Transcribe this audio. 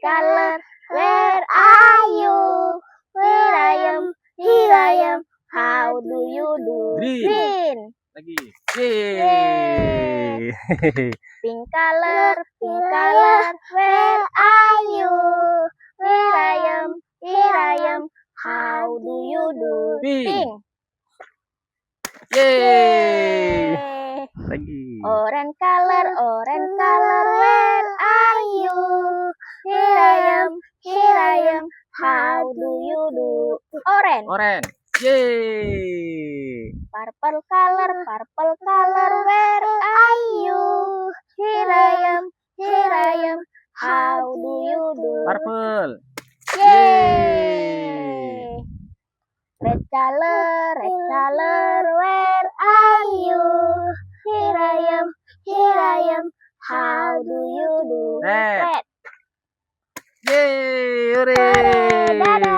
color, where are you? Here I am, here I am. How do you do? Green. Lagi. Yeay. Pink color, where are you? Here I am, here I am. How do you do? Pink. Yeay. Lagi. Orange color, where are you? Here I am, here I am. How do you do? Orange. Yeay. Purple color, where are you? Here I am, here I am. How do you do? Purple. Yay! Red color, where are you? Here I am, here I am. How do you do? Red. Yeay, hooray. Dadah.